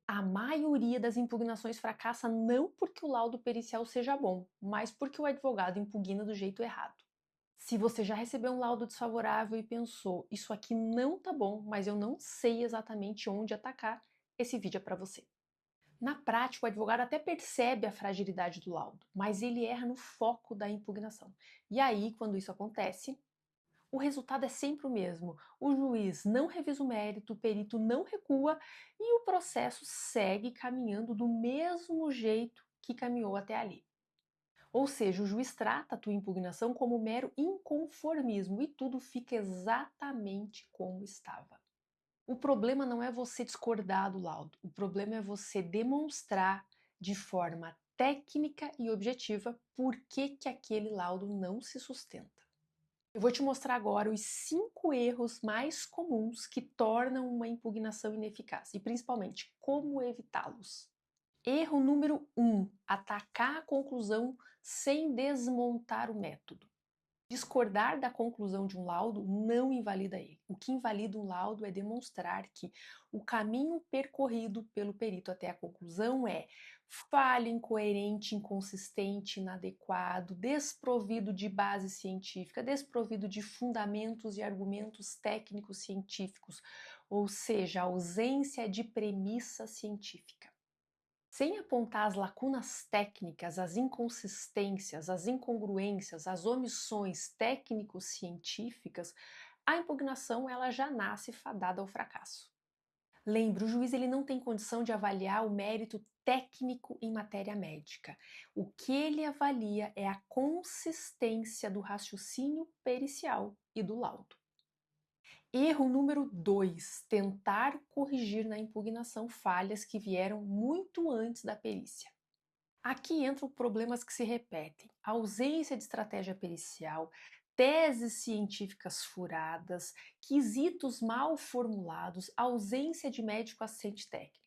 A maioria das impugnações fracassa não porque o laudo pericial seja bom, mas porque o advogado impugna do jeito errado. Se você já recebeu um laudo desfavorável e pensou, isso aqui não tá bom, mas eu não sei exatamente onde atacar, esse vídeo é para você. Na prática, o advogado até percebe a fragilidade do laudo, mas ele erra no foco da impugnação. E aí, quando isso acontece, o resultado é sempre o mesmo. O juiz não revisa o mérito, o perito não recua e o processo segue caminhando do mesmo jeito que caminhou até ali. Ou seja, o juiz trata a tua impugnação como mero inconformismo e tudo fica exatamente como estava. O problema não é você discordar do laudo, o problema é você demonstrar de forma técnica e objetiva por que aquele laudo não se sustenta. Eu vou te mostrar agora os 5 erros mais comuns que tornam uma impugnação ineficaz e, principalmente, como evitá-los. Erro número 1: atacar a conclusão sem desmontar o método. Discordar da conclusão de um laudo não invalida ele. O que invalida um laudo é demonstrar que o caminho percorrido pelo perito até a conclusão é falho, incoerente, inconsistente, inadequado, desprovido de base científica, desprovido de fundamentos e argumentos técnicos científicos, ou seja, ausência de premissa científica. Sem apontar as lacunas técnicas, as inconsistências, as incongruências, as omissões técnico-científicas, a impugnação ela já nasce fadada ao fracasso. Lembre, o juiz ele não tem condição de avaliar o mérito técnico em matéria médica. O que ele avalia é a consistência do raciocínio pericial e do laudo. Erro número 2: tentar corrigir na impugnação falhas que vieram muito antes da perícia. Aqui entram problemas que se repetem: ausência de estratégia pericial, teses científicas furadas, quesitos mal formulados, ausência de médico assistente técnico.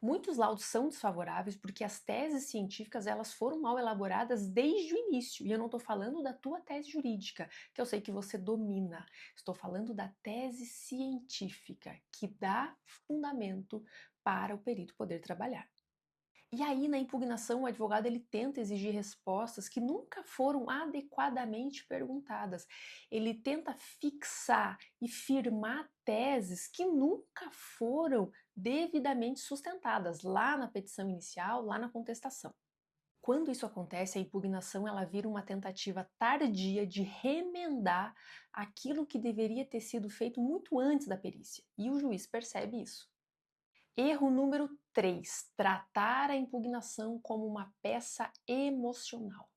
Muitos laudos são desfavoráveis porque as teses científicas elas foram mal elaboradas desde o início. E eu não estou falando da tua tese jurídica, que eu sei que você domina. Estou falando da tese científica, que dá fundamento para o perito poder trabalhar. E aí, na impugnação, o advogado ele tenta exigir respostas que nunca foram adequadamente perguntadas. Ele tenta fixar e firmar teses que nunca foram devidamente sustentadas lá na petição inicial, lá na contestação. Quando isso acontece, a impugnação ela vira uma tentativa tardia de remendar aquilo que deveria ter sido feito muito antes da perícia. E o juiz percebe isso. Erro número 3: tratar a impugnação como uma peça emocional.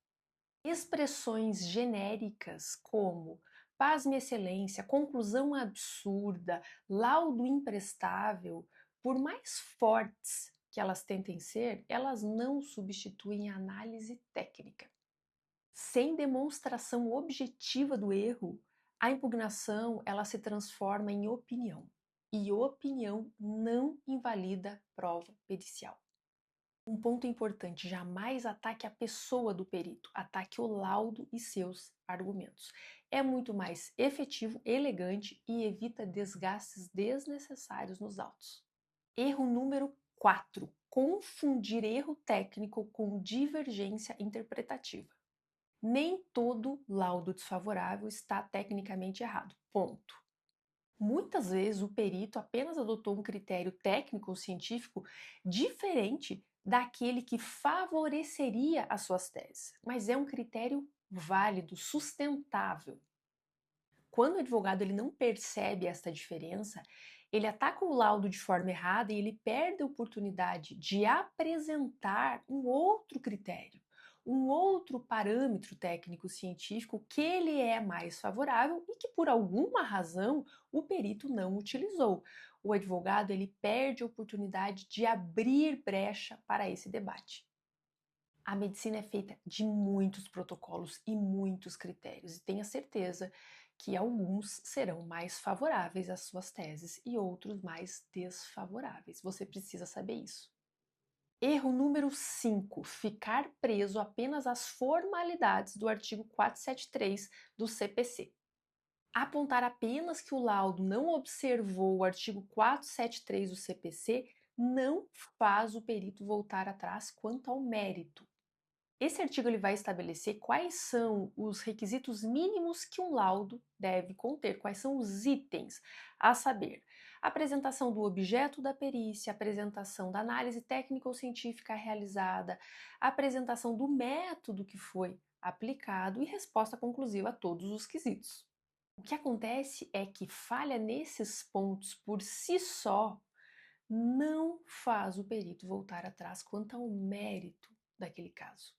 Expressões genéricas como pasme excelência, conclusão absurda, laudo imprestável, por mais fortes que elas tentem ser, elas não substituem a análise técnica. Sem demonstração objetiva do erro, a impugnação ela se transforma em opinião. E opinião não invalida prova pericial. Um ponto importante: jamais ataque a pessoa do perito, ataque o laudo e seus argumentos. É muito mais efetivo, elegante e evita desgastes desnecessários nos autos. Erro número 4: confundir erro técnico com divergência interpretativa. Nem todo laudo desfavorável está tecnicamente errado. Ponto. Muitas vezes o perito apenas adotou um critério técnico ou científico diferente daquele que favoreceria as suas teses, mas é um critério válido, sustentável. Quando o advogado ele não percebe esta diferença, ele ataca o laudo de forma errada e ele perde a oportunidade de apresentar um outro critério, um outro parâmetro técnico-científico que ele é mais favorável e que por alguma razão o perito não utilizou. O advogado ele perde a oportunidade de abrir brecha para esse debate. A medicina é feita de muitos protocolos e muitos critérios, e tenha certeza que alguns serão mais favoráveis às suas teses e outros mais desfavoráveis. Você precisa saber isso. Erro número 5: ficar preso apenas às formalidades do artigo 473 do CPC. Apontar apenas que o laudo não observou o artigo 473 do CPC não faz o perito voltar atrás quanto ao mérito. Esse artigo ele vai estabelecer quais são os requisitos mínimos que um laudo deve conter, quais são os itens, a saber, apresentação do objeto da perícia, apresentação da análise técnica ou científica realizada, apresentação do método que foi aplicado e resposta conclusiva a todos os quesitos. O que acontece é que falha nesses pontos por si só não faz o perito voltar atrás quanto ao mérito daquele caso.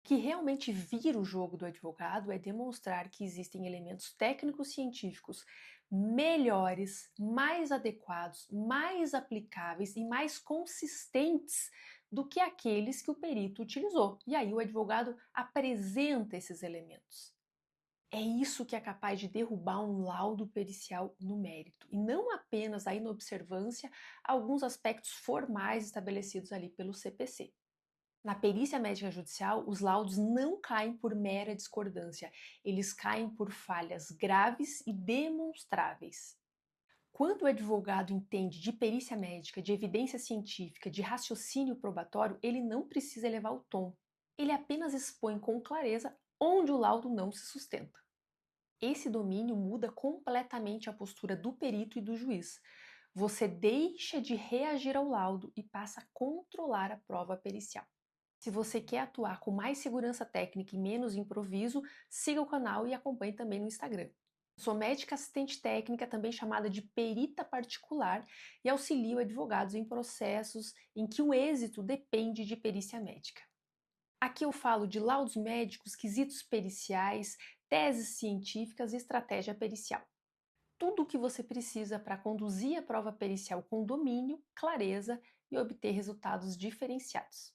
O que realmente vira o jogo do advogado é demonstrar que existem elementos técnicos científicos melhores, mais adequados, mais aplicáveis e mais consistentes do que aqueles que o perito utilizou. E aí o advogado apresenta esses elementos. É isso que é capaz de derrubar um laudo pericial no mérito, e não apenas a inobservância a alguns aspectos formais estabelecidos ali pelo CPC. Na perícia médica judicial, os laudos não caem por mera discordância, eles caem por falhas graves e demonstráveis. Quando o advogado entende de perícia médica, de evidência científica, de raciocínio probatório, ele não precisa elevar o tom. Ele apenas expõe com clareza onde o laudo não se sustenta. Esse domínio muda completamente a postura do perito e do juiz. Você deixa de reagir ao laudo e passa a controlar a prova pericial. Se você quer atuar com mais segurança técnica e menos improviso, siga o canal e acompanhe também no Instagram. Sou médica assistente técnica, também chamada de perita particular, e auxilio advogados em processos em que o êxito depende de perícia médica. Aqui eu falo de laudos médicos, quesitos periciais, teses científicas e estratégia pericial. Tudo o que você precisa para conduzir a prova pericial com domínio, clareza e obter resultados diferenciados.